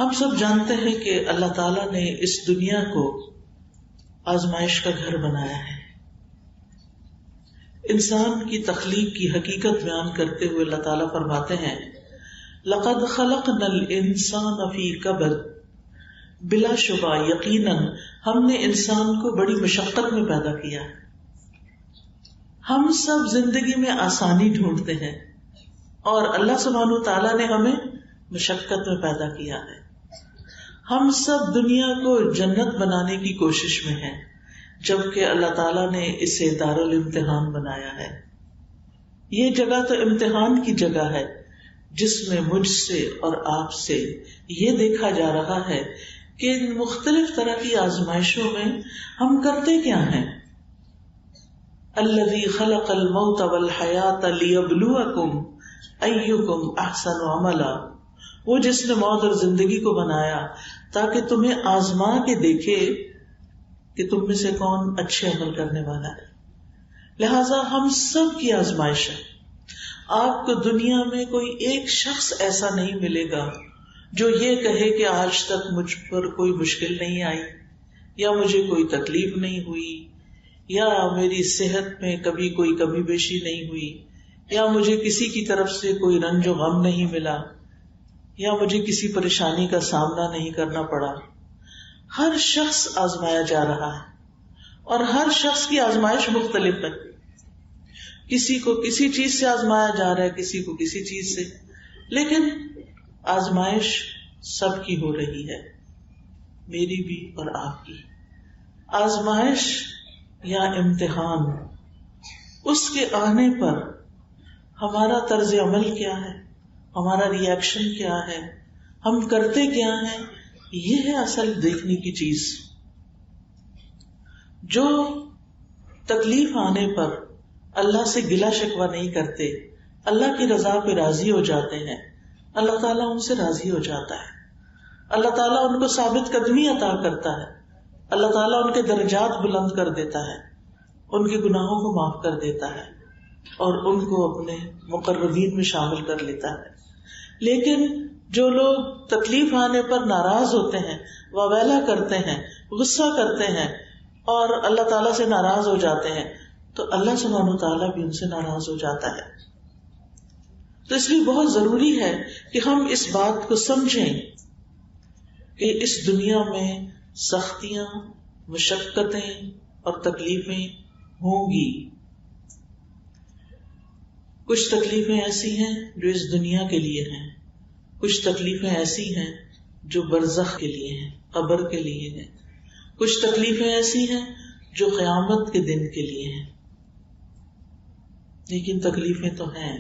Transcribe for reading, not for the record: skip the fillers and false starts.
ہم سب جانتے ہیں کہ اللہ تعالیٰ نے اس دنیا کو آزمائش کا گھر بنایا ہے. انسان کی تخلیق کی حقیقت بیان کرتے ہوئے اللہ تعالیٰ فرماتے ہیں لَقَدْ خَلَقْنَا الْإِنسَانَ فِي كَبَدٍ، بلا شبہ یقیناً ہم نے انسان کو بڑی مشقت میں پیدا کیا. ہم سب زندگی میں آسانی ڈھونڈتے ہیں اور اللہ سبحانہ وتعالیٰ نے ہمیں مشقت میں پیدا کیا ہے. ہم سب دنیا کو جنت بنانے کی کوشش میں ہیں، جبکہ اللہ تعالیٰ نے اسے دارالامتحان بنایا ہے. یہ جگہ تو امتحان کی جگہ ہے جس میں مجھ سے اور آپ سے یہ دیکھا جا رہا ہے کہ ان مختلف طرح کی آزمائشوں میں ہم کرتے کیا ہیں. الذی خلق الموت والحیات لیبلوکم ایکم احسن عملا، وہ جس نے موت اور زندگی کو بنایا تاکہ تمہیں آزما کے دیکھے کہ تم میں سے کون اچھے عمل کرنے والا ہے. لہذا ہم سب کی آزمائش ہے. آپ کو دنیا میں کوئی ایک شخص ایسا نہیں ملے گا جو یہ کہے کہ آج تک مجھ پر کوئی مشکل نہیں آئی، یا مجھے کوئی تکلیف نہیں ہوئی، یا میری صحت میں کبھی کوئی کمی بیشی نہیں ہوئی، یا مجھے کسی کی طرف سے کوئی رنج و غم نہیں ملا، یا مجھے کسی پریشانی کا سامنا نہیں کرنا پڑا. ہر شخص آزمایا جا رہا ہے اور ہر شخص کی آزمائش مختلف ہے. کسی کو کسی چیز سے آزمایا جا رہا ہے، کسی کو کسی چیز سے، لیکن آزمائش سب کی ہو رہی ہے، میری بھی اور آپ کی. آزمائش یا امتحان، اس کے آنے پر ہمارا طرز عمل کیا ہے، ہمارا ری ایکشن کیا ہے، ہم کرتے کیا ہیں، یہ ہے اصل دیکھنے کی چیز. جو تکلیف آنے پر اللہ سے گلہ شکوہ نہیں کرتے، اللہ کی رضا پہ راضی ہو جاتے ہیں، اللہ تعالیٰ ان سے راضی ہو جاتا ہے. اللہ تعالیٰ ان کو ثابت قدمی عطا کرتا ہے. اللہ تعالیٰ ان کے درجات بلند کر دیتا ہے، ان کے گناہوں کو معاف کر دیتا ہے اور ان کو اپنے مقربین میں شامل کر لیتا ہے. لیکن جو لوگ تکلیف آنے پر ناراض ہوتے ہیں، واویلا کرتے ہیں، غصہ کرتے ہیں اور اللہ تعالیٰ سے ناراض ہو جاتے ہیں، تو اللہ سبحانہ وتعالیٰ بھی ان سے ناراض ہو جاتا ہے. تو اس لیے بہت ضروری ہے کہ ہم اس بات کو سمجھیں کہ اس دنیا میں سختیاں، مشقتیں اور تکلیفیں ہوں گی. کچھ تکلیفیں ایسی ہیں جو اس دنیا کے لیے ہیں، کچھ تکلیفیں ایسی ہیں جو برزخ کے لیے ہیں، قبر کے لیے ہیں، کچھ تکلیفیں ایسی ہیں جو قیامت کے دن کے لیے ہیں. لیکن تکلیفیں تو ہیں.